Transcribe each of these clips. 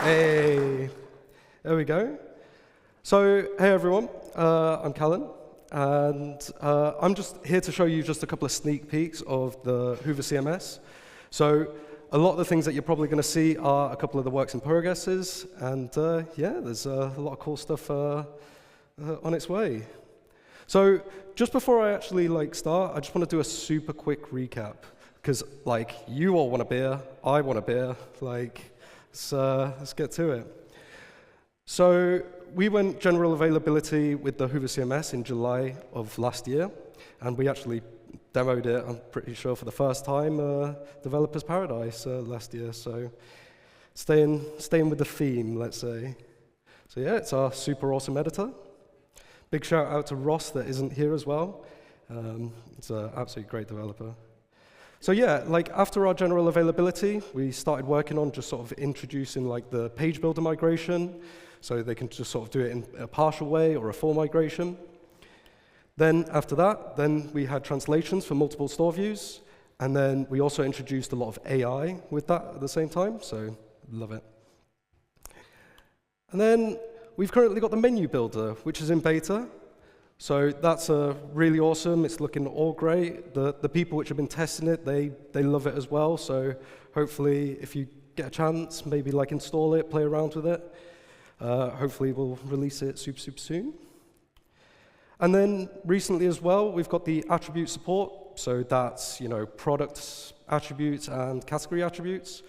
Hey, there we go. So, hey everyone, I'm Callan, and I'm just here to show you just a couple of sneak peeks of the Hyvä CMS. So, a lot of the things that you're probably going to see are a couple of the works in progresses, and yeah, there's a lot of cool stuff on its way. So, just before I actually start, I just want to do a super quick recap, because you all want a beer, I want a beer, let's get to it. So we went general availability with the Hyvä CMS in July of last year, and we actually demoed it, I'm pretty sure, for the first time, Developers Paradise last year. So staying with the theme, let's say. So yeah, it's our super awesome editor. Big shout out to Ross that isn't here as well. It's an absolutely great developer. So yeah, after our general availability, we started working on just sort of introducing the page builder migration, so they can just sort of do it in a partial way or a full migration. Then after that, we had translations for multiple store views, and then we also introduced a lot of AI with that at the same time, so love it. And then we've currently got the menu builder, which is in beta. So that's really awesome. It's looking all great. The people which have been testing it, they love it as well. So hopefully, if you get a chance, maybe install it, play around with it. Hopefully, we'll release it super soon. And then recently as well, we've got the attribute support. So that's product attributes and category attributes.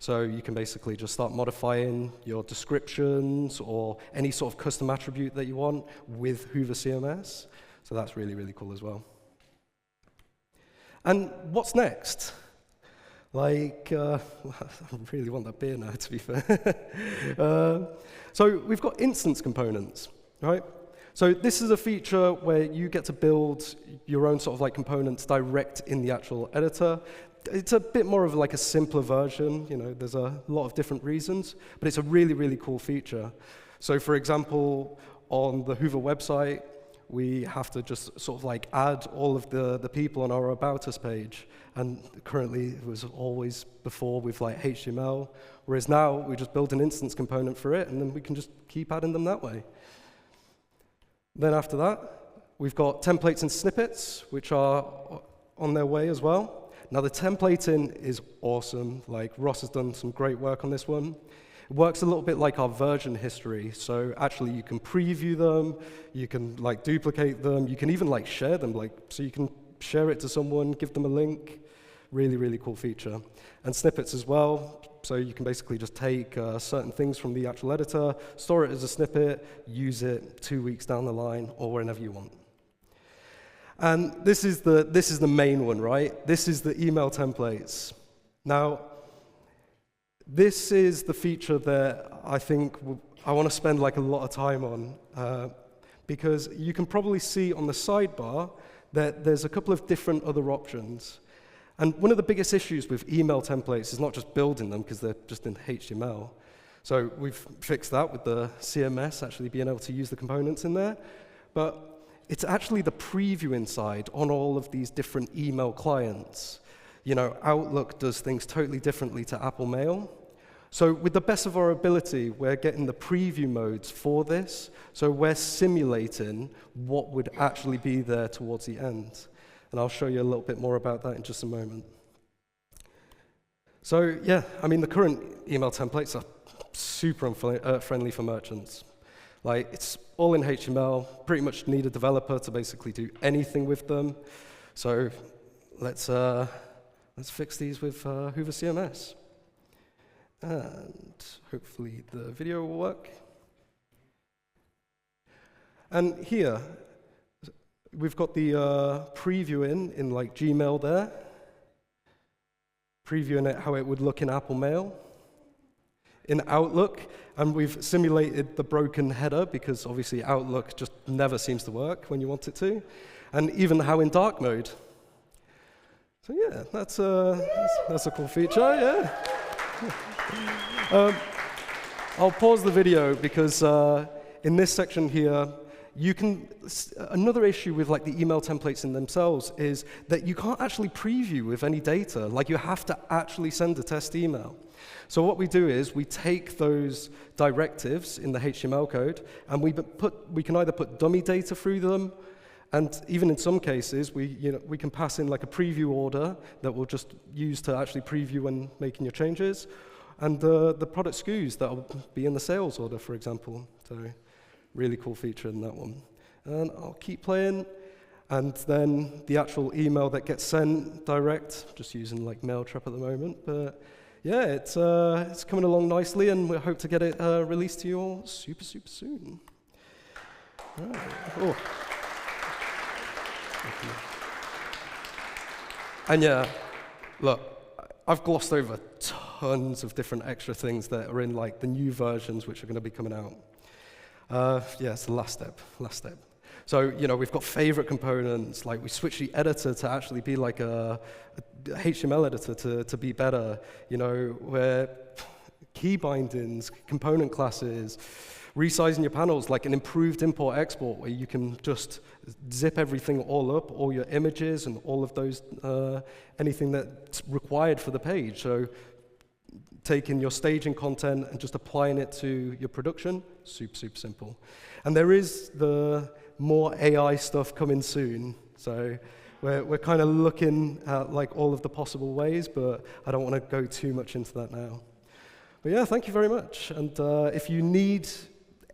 So you can basically just start modifying your descriptions or any sort of custom attribute that you want with Hyvä CMS. So that's really cool as well. And what's next? I really want that beer now, to be fair. So we've got instance components, right? So this is a feature where you get to build your own sort of components direct in the actual editor. It's a bit more of a simpler version. There's a lot of different reasons, but it's a really cool feature. So for example, on the Hyvä website, we have to just sort of add all of the people on our About Us page. And currently, it was always before with HTML, whereas now we just build an instance component for it, and then we can just keep adding them that way. Then after that, we've got templates and snippets, which are on their way as well. Now, the templating is awesome. Ross has done some great work on this one. It works a little bit like our version history. So actually, you can preview them. You can duplicate them. You can even share them. So you can share it to someone, give them a link. Really cool feature. And snippets as well. So you can basically just take certain things from the actual editor, store it as a snippet, use it 2 weeks down the line, or whenever you want. And this is the main one, right? This is the email templates. Now, this is the feature that I think I want to spend a lot of time on, because you can probably see on the sidebar that there's a couple of different other options. And one of the biggest issues with email templates is not just building them, because they're just in HTML. So we've fixed that with the CMS actually being able to use the components in there. But it's actually the previewing side on all of these different email clients. Outlook does things totally differently to Apple Mail. So with the best of our ability, we're getting the preview modes for this. So we're simulating what would actually be there towards the end. And I'll show you a little bit more about that in just a moment. So yeah, the current email templates are super friendly for merchants. It's all in HTML, pretty much need a developer to basically do anything with them. So let's fix these with Hyvä CMS. And hopefully the video will work. And here, we've got the preview in Gmail there, previewing it how it would look in Apple Mail. In Outlook, and we've simulated the broken header, because obviously Outlook just never seems to work when you want it to, and even how in dark mode. So yeah, that's a cool feature, yeah. I'll pause the video, because in this section here, You can, another issue with like the email templates in themselves is that you can't actually preview with any data. Like you have to actually send a test email. So what we do is we take those directives in the HTML code and we can either put dummy data through them, and even in some cases we can pass in like a preview order that we'll just use to actually preview when making your changes, and the product SKUs that will be in the sales order, for example. So really cool feature in that one. And I'll keep playing. And then the actual email that gets sent direct, just using like Mailtrap at the moment. But yeah, it's coming along nicely, and we hope to get it released to you all super, super soon. Right. Oh. And yeah, look, I've glossed over tons of different extra things that are in like the new versions which are going to be coming out. Yeah, it's the last step. So, we've got favorite components, like we switched the editor to actually be like a HTML editor to be better, where key bindings, component classes, resizing your panels, like an improved import-export where you can just zip everything all up, all your images and all of those, anything that's required for the page. So taking your staging content and just applying it to your production, super, super simple. And there is the more AI stuff coming soon. So we're kind of looking at like all of the possible ways, but I don't want to go too much into that now. But yeah, thank you very much. And if you need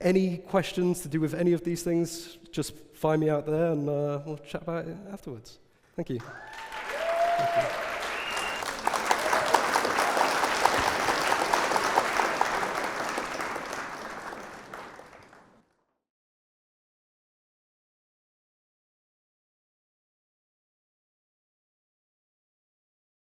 any questions to do with any of these things, just find me out there and we'll chat about it afterwards. Thank you. Thank you.